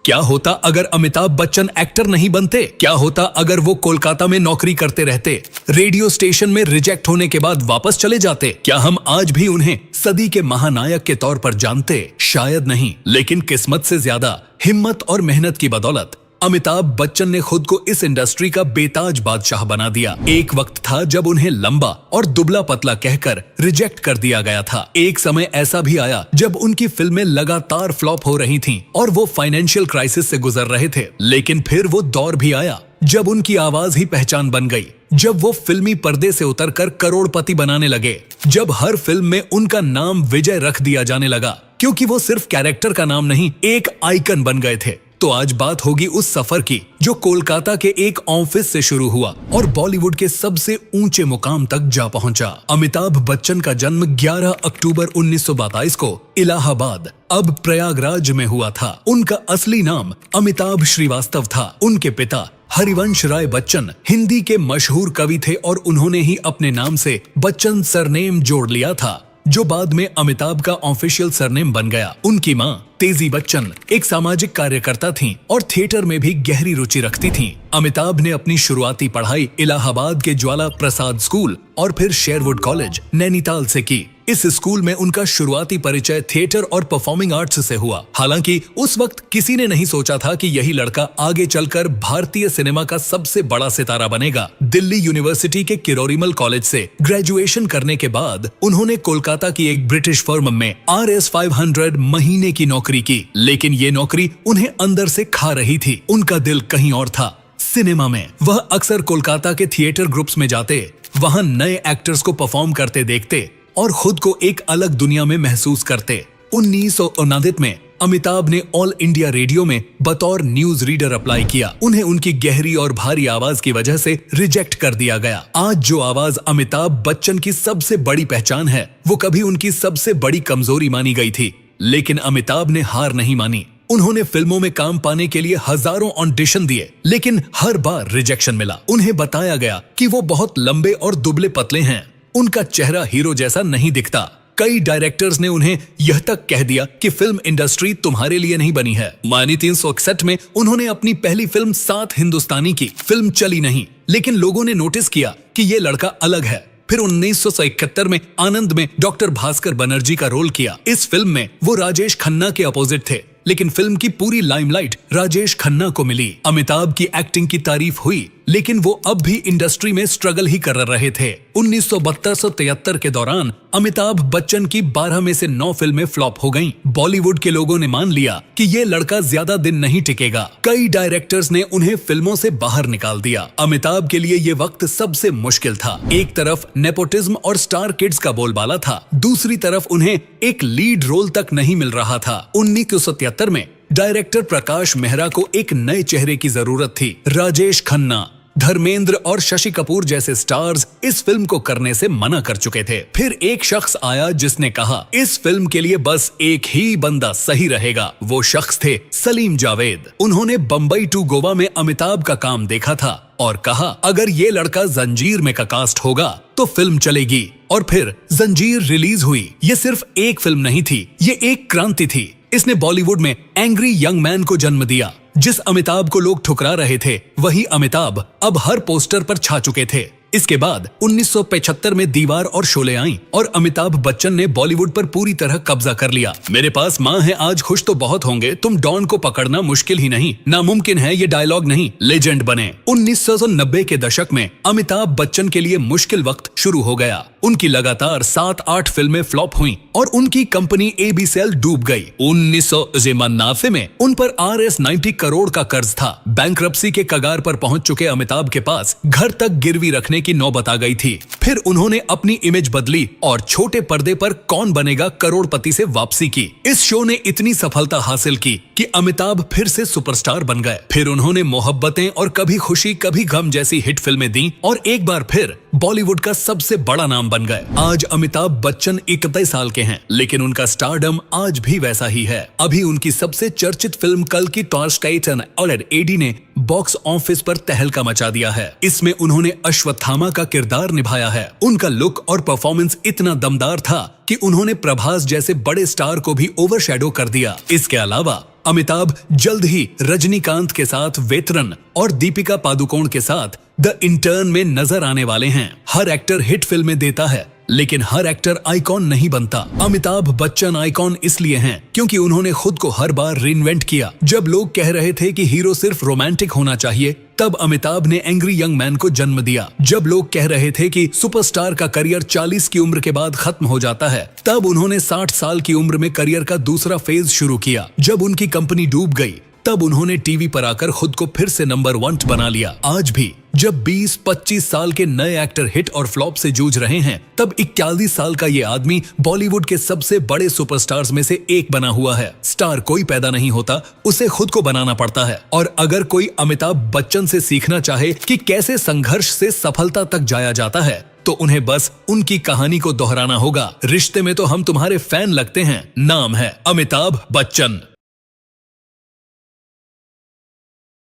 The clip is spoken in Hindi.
क्या होता अगर अमिताभ बच्चन एक्टर नहीं बनते? क्या होता अगर वो कोलकाता में नौकरी करते रहते, रेडियो स्टेशन में रिजेक्ट होने के बाद वापस चले जाते? क्या हम आज भी उन्हें सदी के महानायक के तौर पर जानते? शायद नहीं, लेकिन किस्मत से ज्यादा हिम्मत और मेहनत की बदौलत अमिताभ बच्चन ने खुद को इस इंडस्ट्री का बेताज बादशाह बना दिया। एक वक्त था जब उन्हें लंबा और दुबला पतला कहकर रिजेक्ट कर दिया गया था। एक समय ऐसा भी आया जब उनकी फिल्में लगातार फ्लॉप हो रही थीं और वो फाइनेंशियल क्राइसिस से गुजर रहे थे। लेकिन फिर वो दौर भी आया जब उनकी आवाज ही पहचान बन गई, जब वो फिल्मी पर्दे से उतरकर करोड़पति बनाने लगे, जब हर फिल्म में उनका नाम विजय रख दिया जाने लगा, क्योंकि वो सिर्फ कैरेक्टर का नाम नहीं, एक आइकन बन गए थे। तो आज बात होगी उस सफर की जो कोलकाता के एक ऑफिस से शुरू हुआ और बॉलीवुड के सबसे ऊंचे मुकाम तक जा पहुंचा। अमिताभ बच्चन का जन्म 11 अक्टूबर 1922 को इलाहाबाद, अब प्रयागराज में हुआ था। उनका असली नाम अमिताभ श्रीवास्तव था। उनके पिता हरिवंश राय बच्चन हिंदी के मशहूर कवि थे और उन्होंने ही अपने नाम से बच्चन सरनेम जोड़ लिया था, जो बाद में अमिताभ का ऑफिशियल सरनेम बन गया। उनकी मां तेजी बच्चन एक सामाजिक कार्यकर्ता थीं और थिएटर में भी गहरी रुचि रखती थीं। अमिताभ ने अपनी शुरुआती पढ़ाई इलाहाबाद के ज्वाला प्रसाद स्कूल और फिर शेरवुड कॉलेज नैनीताल से की। इस स्कूल में उनका शुरुआती परिचय थिएटर और परफॉर्मिंग आर्ट्स से हुआ। हालांकि उस वक्त किसी ने नहीं सोचा था कि यही लड़का आगे चलकर भारतीय सिनेमा का सबसे बड़ा सितारा बनेगा। दिल्ली यूनिवर्सिटी के किरोरीमल कॉलेज से ग्रेजुएशन करने के बाद उन्होंने कोलकाता की एक ब्रिटिश फर्म में RS 500 महीने की नौकरी की। लेकिन ये नौकरी उन्हें अंदर से खा रही थी। उनका दिल कहीं और था, सिनेमा में। वह अक्सर कोलकाता के थिएटर ग्रुप्स में जाते, वहां नए एक्टर्स को परफॉर्म करते देखते और खुद को एक अलग दुनिया में महसूस करते। 1959 में अमिताभ ने ऑल इंडिया रेडियो में बतौर न्यूज रीडर अप्लाई किया। उन्हें उनकी गहरी और भारी आवाज की वजह से रिजेक्ट कर दिया गया। आज जो आवाज अमिताभ बच्चन की सबसे बड़ी पहचान है, वो कभी उनकी सबसे बड़ी कमजोरी मानी गई थी। लेकिन अमिताभ ने हार नहीं मानी। उन्होंने फिल्मों में काम पाने के लिए हजारों ऑडिशन दिए, लेकिन हर बार रिजेक्शन मिला। उन्हें बताया गया कि वो बहुत लंबे और दुबले पतले हैं, उनका चेहरा हीरो जैसा नहीं दिखता। कई डायरेक्टर्स ने उन्हें यह तक कह दिया कि फिल्म इंडस्ट्री तुम्हारे लिए नहीं बनी है। मानी 361 में उन्होंने अपनी पहली फिल्म 7 हिंदुस्तानी की। फिल्म चली नहीं, लेकिन लोगों ने नोटिस किया कि ये लड़का अलग है। फिर 1971 में आनंद में डॉक्टर भास्कर बनर्जी का रोल किया। इस फिल्म में वो राजेश खन्ना के अपोजिट थे, लेकिन फिल्म की पूरी लाइमलाइट राजेश खन्ना को मिली। अमिताभ की एक्टिंग की तारीफ हुई, लेकिन वो अब भी इंडस्ट्री में स्ट्रगल ही कर रहे थे। 1972-73 के दौरान अमिताभ बच्चन की 12 में से 9 फिल्में फ्लॉप हो गईं। बॉलीवुड के लोगों ने मान लिया कि ये लड़का ज्यादा दिन नहीं टिकेगा। कई डायरेक्टर्स ने उन्हें फिल्मों से बाहर निकाल दिया। अमिताभ के लिए ये वक्त सबसे मुश्किल था। एक तरफ नेपोटिज्म और स्टार किड्स का बोलबाला था, दूसरी तरफ उन्हें एक लीड रोल तक नहीं मिल रहा था। 1973 में डायरेक्टर प्रकाश मेहरा को एक नए चेहरे की जरूरत थी। राजेश खन्ना, धर्मेंद्र और शशि कपूर जैसे स्टार्स इस फिल्म को करने से मना कर चुके थे। फिर एक शख्स आया जिसने कहा, इस फिल्म के लिए बस एक ही बंदा सही रहेगा। वो शख्स थे सलीम जावेद। उन्होंने बम्बई टू गोवा में अमिताभ का काम देखा था और कहा, अगर ये लड़का जंजीर में का कास्ट होगा तो फिल्म चलेगी। और फिर जंजीर रिलीज हुई। ये सिर्फ एक फिल्म नहीं थी, ये एक क्रांति थी। इसने बॉलीवुड में एंग्री यंग मैन को जन्म दिया। जिस अमिताभ को लोग ठुकरा रहे थे, वही अमिताभ अब हर पोस्टर पर छा चुके थे। इसके बाद 1975 में दीवार और शोले आईं और अमिताभ बच्चन ने बॉलीवुड पर पूरी तरह कब्जा कर लिया। मेरे पास माँ है आज खुश तो बहुत होंगे, तुम डॉन को पकड़ना मुश्किल ही नहीं, नामुमकिन है ये डायलॉग नहीं, लेजेंड बने। 1990 के दशक में अमिताभ बच्चन के लिए मुश्किल वक्त शुरू हो गया। उनकी लगातार 7-8 फिल्में फ्लॉप हुईं और उनकी कंपनी एबीसीएल डूब गई। 1999 में उन पर RS 90 करोड़ का कर्ज था। बैंक्रप्सी के कगार पर पहुंच चुके अमिताभ के पास घर तक गिरवी रखने की नौबत आ गई थी। फिर उन्होंने अपनी इमेज बदली और छोटे पर्दे पर कौन बनेगा करोड़पति से वापसी की। इस शो ने इतनी सफलता हासिल की कि अमिताभ फिर से सुपरस्टार बन गए। फिर उन्होंने मोहब्बतें और कभी खुशी कभी गम जैसी हिट फिल्में दी और एक बार फिर बॉलीवुड का सबसे बड़ा नाम बन गए। आज अमिताभ बच्चन 31 साल के हैं, लेकिन उनका स्टारडम आज भी वैसा ही है। अभी उनकी सबसे चर्चित फिल्म कल की टॉर्स्टाइटन और एडी ने बॉक्स ऑफिस पर तहलका मचा दिया है। इसमें उन्होंने अश्वत्थामा का किरदार निभाया है। उनका लुक और परफॉर्मेंस इतना दमदार था कि उन्होंने प्रभास जैसे बड़े स्टार को भी ओवरशैडो कर दिया। इसके अलावा अमिताभ जल्द ही रजनीकांत के साथ वेतरन और दीपिका पादुकोण के साथ द इंटर्न में नजर आने वाले हैं। हर एक्टर हिट फिल्में देता है, लेकिन हर एक्टर आइकॉन नहीं बनता। अमिताभ बच्चन आइकॉन इसलिए हैं क्योंकि उन्होंने खुद को हर बार रीइन्वेंट किया। जब लोग कह रहे थे कि हीरो सिर्फ रोमांटिक होना चाहिए, तब अमिताभ ने एंग्री यंग मैन को जन्म दिया। जब लोग कह रहे थे कि सुपरस्टार का करियर 40 की उम्र के बाद खत्म हो जाता है, तब उन्होंने 60 साल की उम्र में करियर का दूसरा फेज शुरू किया। जब उनकी कंपनी डूब गई, तब उन्होंने टीवी पर आकर खुद को फिर से नंबर 1 बना लिया। आज भी जब 20-25 साल के नए एक्टर हिट और फ्लॉप से जूझ रहे हैं, तब 41 साल का ये आदमी बॉलीवुड के सबसे बड़े सुपरस्टार्स में से एक बना हुआ है। स्टार कोई पैदा नहीं होता, उसे खुद को बनाना पड़ता है। और अगर कोई अमिताभ बच्चन से सीखना चाहे कि कैसे संघर्ष से सफलता तक जाया जाता है, तो उन्हें बस उनकी कहानी को दोहराना होगा। रिश्ते में तो हम तुम्हारे फैन लगते हैं, नाम है अमिताभ बच्चन।